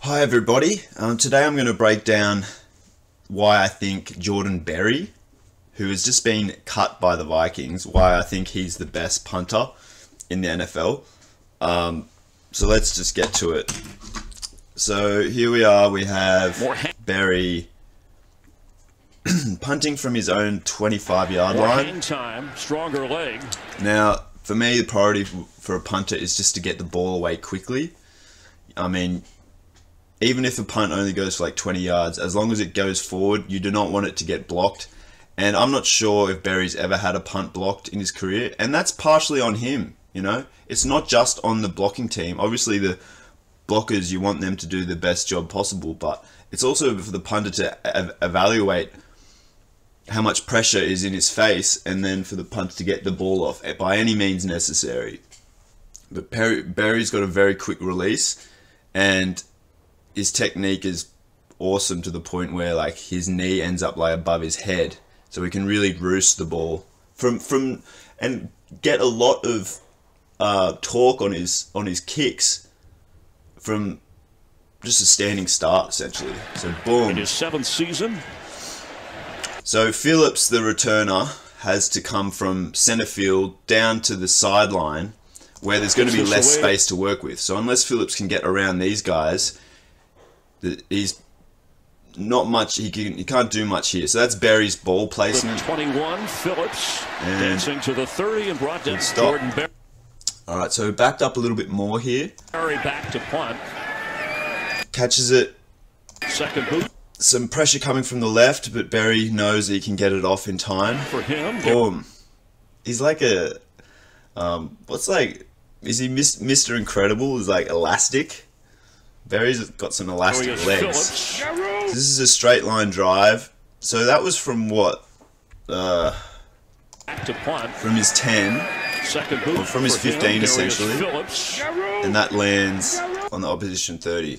Hi everybody, today I'm going to break down why I think Jordan Berry, who has just been cut by the Vikings, why I think he's the best punter in the NFL. So let's just get to it. So here we are, we have Berry punting from his own 25-yard line. Time, stronger leg. Now, for me, the priority for a punter is just to get the ball away quickly. I mean, even if a punt only goes for like 20 yards, as long as it goes forward, you do not want it to get blocked. And I'm not sure if Berry's ever had a punt blocked in his career, and that's partially on him, you know? It's not just on the blocking team. Obviously, the blockers, you want them to do the best job possible, but it's also for the punter to evaluate how much pressure is in his face, and then for the punter to get the ball off by any means necessary. But Berry's got a very quick release, and his technique is awesome to the point where like his knee ends up like above his head, so he can really roost the ball from and get a lot of torque on his kicks from just a standing start essentially. So boom. In his 7th season. So Phillips, the returner, has to come from center field down to the sideline where there's going to be less space to work with. So unless Phillips can get around these guys, he's not much. He can't do much here. So that's Berry's ball placement. 21, Phillips dancing to the 30 and brought down Jordan Berry. All right, so backed up a little bit more here. Berry back to punt. Catches it. Second boot. Some pressure coming from the left, but Berry knows he can get it off in time. For him. Boom. He's like a is he Mr. Incredible? Is like elastic. Berry's got some elastic legs. This is a straight line drive. So that was from what? Back to punt. From his 10. Second boot. Or from his 15 essentially. Phillips. And that lands on the opposition 30.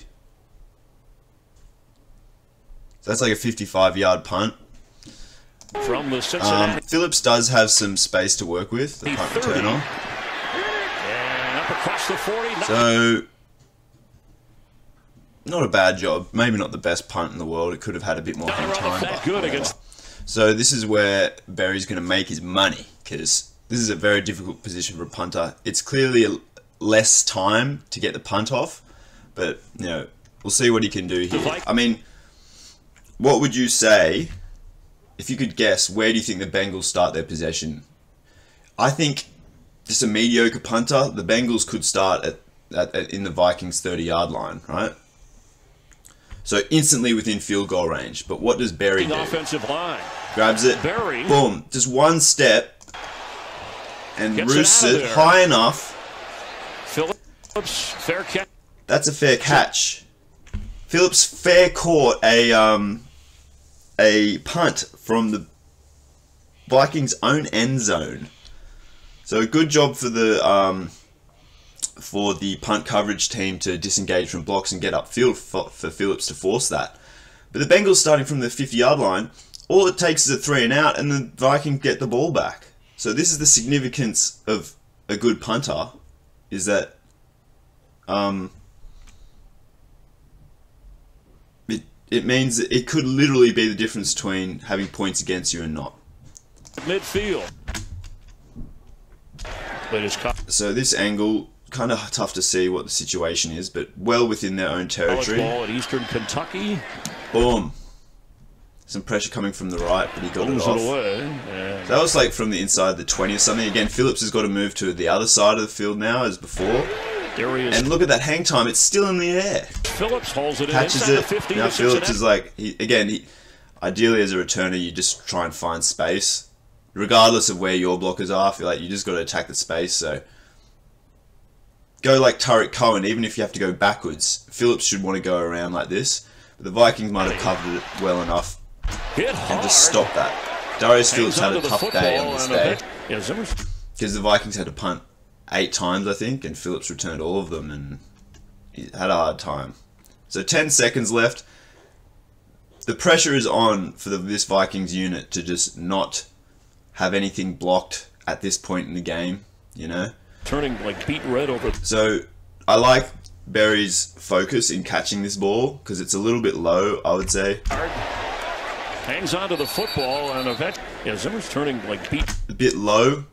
So that's like a 55-yard punt. From the Cincinnati. Phillips does have some space to work with, the punt returner. And up across the 40. So, not a bad job. Maybe not the best punt in the world. It could have had a bit more hang time. But so this is where Berry's going to make his money, because this is a very difficult position for a punter. It's clearly less time to get the punt off, but you know, we'll see what he can do here. I mean, what would you say, if you could guess, where do you think the Bengals start their possession? I think just a mediocre punter, the Bengals could start in the Vikings 30-yard line, right? So instantly within field goal range. But what does Berry do? Offensive line. Grabs it, Berry. Boom, just one step, and roosts it high enough. Phillips, fair catch. That's a fair catch. Phillips fair caught a punt from the Vikings' own end zone. So good job for the punt coverage team to disengage from blocks and get upfield for Phillips to force that. But the Bengals starting from the 50-yard line, all it takes is a 3 and out, and the Vikings get the ball back. So this is the significance of a good punter, is that it means that it could literally be the difference between having points against you and not. Midfield. So this angle, kind of tough to see what the situation is, but well within their own territory. Ball at Eastern Kentucky. Boom. Some pressure coming from the right, but he got it off. Yeah. That was like from the inside the 20 or something. Again, Phillips has got to move to the other side of the field now as before. And look at that hang time, it's still in the air. Phillips holds it catches in it. 50 now Phillips is like, ideally as a returner, you just try and find space. Regardless of where your blockers are, I feel like you just got to attack the space. So go like Tariq Cohen, even if you have to go backwards. Phillips should want to go around like this. But the Vikings might have covered it well enough and just stop that. Darius Phillips had a tough day on this day, because the Vikings had to punt 8 times, I think, and Phillips returned all of them, and he had a hard time. So 10 seconds left. The pressure is on for this Vikings unit to just not have anything blocked at this point in the game, you know? Turning like beet red over. So I like Berry's focus in catching this ball because it's a little bit low, I would say. Hangs on to the football and eventually, yeah, Zimmer's turning like beat. A bit low.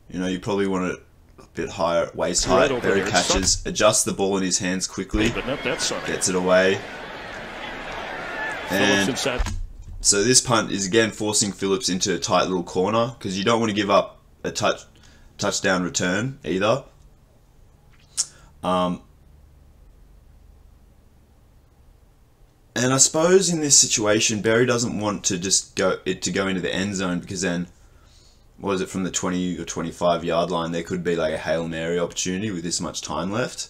You know, you probably want it a bit higher, waist height. Right Berry catches, adjusts the ball in his hands quickly, gets it away. And so this punt is again forcing Phillips into a tight little corner because you don't want to give up a touchdown return either. And I suppose in this situation, Berry doesn't want to just go into the end zone because then, what is it, from the 20 or 25 yard line, there could be like a Hail Mary opportunity with this much time left,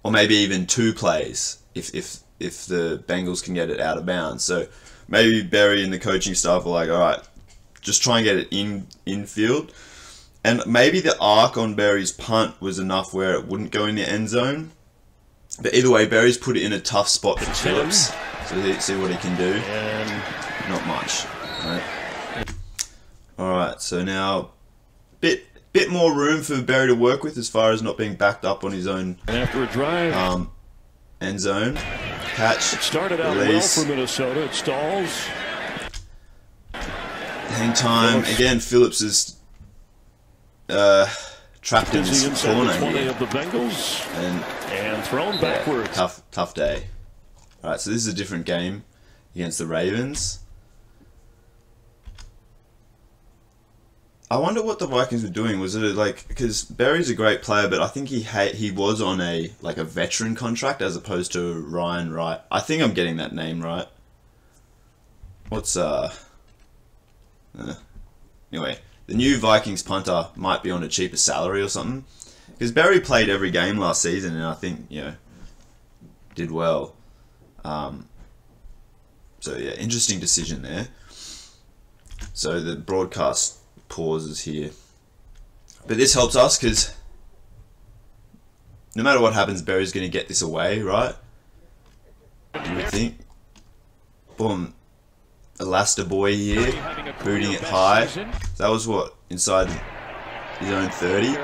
or maybe even 2 plays if the Bengals can get it out of bounds. So maybe Berry and the coaching staff are like, all right, just try and get it in field. And maybe the arc on Berry's punt was enough where it wouldn't go in the end zone. But either way, Berry's put it in a tough spot for Phillips. So let's see what he can do. Not much. Right. Alright, so now bit more room for Berry to work with as far as not being backed up on his own after a drive. End zone. Catch. It started out release. Well for Minnesota. It stalls. Hang time. Again, Phillips is trapped in this corner here. Of the Bengals. And thrown backwards. Tough day. Alright, so this is a different game against the Ravens. I wonder what the Vikings were doing. Was it like, because Berry's a great player, but I think he was on a veteran contract as opposed to Ryan Wright. I think I'm getting that name right. What's anyway, the new Vikings punter might be on a cheaper salary or something. Because Berry played every game last season and I think, you know, did well. So yeah, interesting decision there. So the broadcast pauses here. But this helps us because no matter what happens, Berry's going to get this away, right? You would think. Boom. Elaster boy here, booting it high. That was what? Inside his own 30.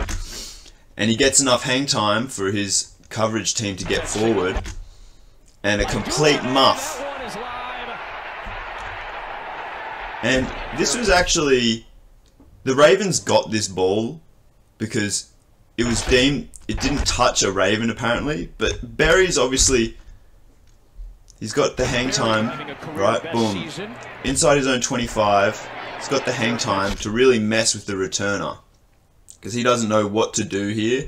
And he gets enough hang time for his coverage team to get forward. And a complete muff. And this was actually... The Ravens got this ball because it was deemed... It didn't touch a Raven apparently. But Berry's obviously... He's got the hang time, right? Boom. Inside his own 25. He's got the hang time to really mess with the returner. Because he doesn't know what to do here.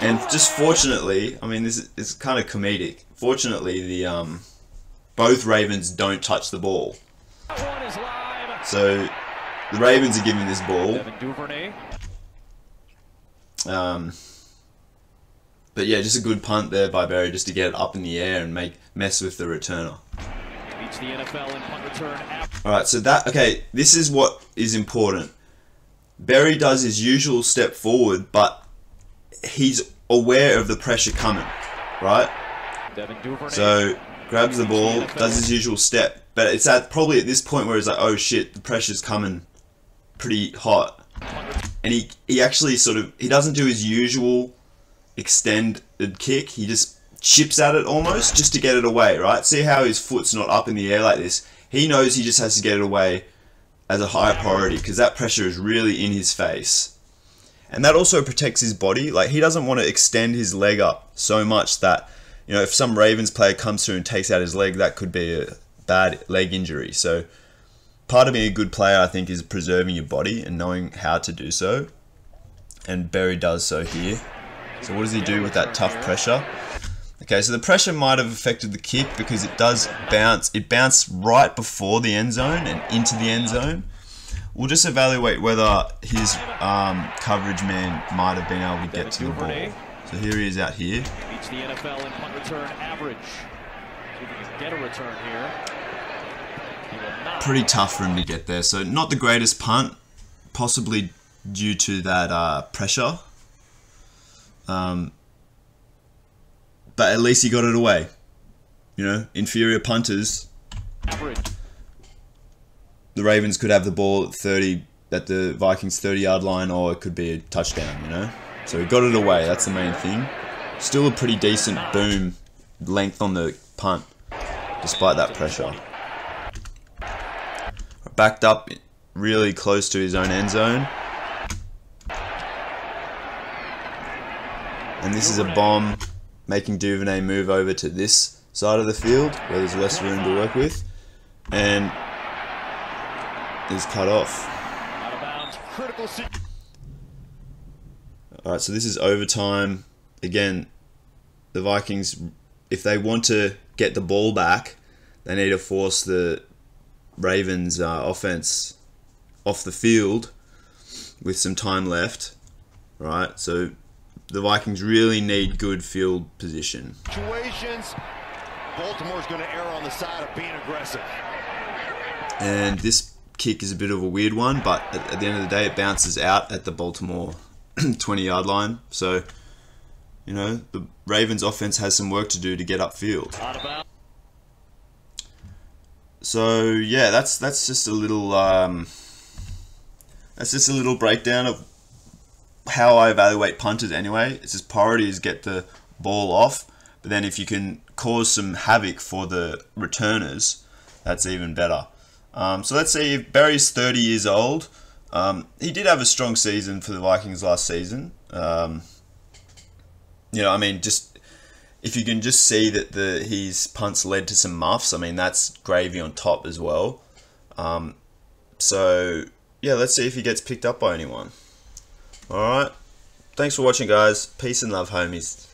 And just fortunately, I mean, this is kind of comedic. Fortunately, the both Ravens don't touch the ball. So, the Ravens are giving this ball. But yeah, just a good punt there by Berry just to get it up in the air and mess with the returner. Alright, so this is what is important. Berry does his usual step forward, but he's aware of the pressure coming, right? So, grabs the ball, does his usual step, but it's probably at this point where he's like, oh shit, the pressure's coming pretty hot. And he actually he doesn't do his usual extended kick, he just chips at it almost just to get it away, right? See how his foot's not up in the air like this? He knows he just has to get it away as a high priority because that pressure is really in his face. And that also protects his body. Like, he doesn't want to extend his leg up so much that, you know, if some Ravens player comes through and takes out his leg, that could be a bad leg injury. So part of being a good player, I think, is preserving your body and knowing how to do so. And Berry does so here. So what does he do with that tough pressure? Okay, so the pressure might have affected the kick because it does bounce. It bounced right before the end zone and into the end zone. We'll just evaluate whether his coverage man might have been able to get to the ball. So here he is out here. Beats the NFL in punt return average. See if he can get a return here. Pretty tough for him to get there. So not the greatest punt, possibly due to that pressure. But at least he got it away. You know, inferior punters. The Ravens could have the ball at the Vikings 30-yard line, or it could be a touchdown, you know. So he got it away, that's the main thing. Still a pretty decent boom length on the punt, despite that pressure. Backed up really close to his own end zone. And this is a bomb, making Duvernay move over to this side of the field, where there's less room to work with. And is cut off. Alright, so this is overtime. Again, the Vikings, if they want to get the ball back, they need to force the Ravens offense off the field with some time left. Right, so the Vikings really need good field position. Situations, Baltimore's going to err on the side of being aggressive. And this kick is a bit of a weird one, but at the end of the day, it bounces out at the Baltimore 20-yard line. So, you know, the Ravens offense has some work to do to get upfield. So yeah, that's just a little breakdown of how I evaluate punters. Anyway, it's just priority is get the ball off, but then if you can cause some havoc for the returners, that's even better. So let's see, if Barry's 30 years old. He did have a strong season for the Vikings last season. You know, I mean, just if you can just see that his punts led to some muffs, I mean, that's gravy on top as well. So yeah, let's see if he gets picked up by anyone. Alright, thanks for watching, guys. Peace and love, homies.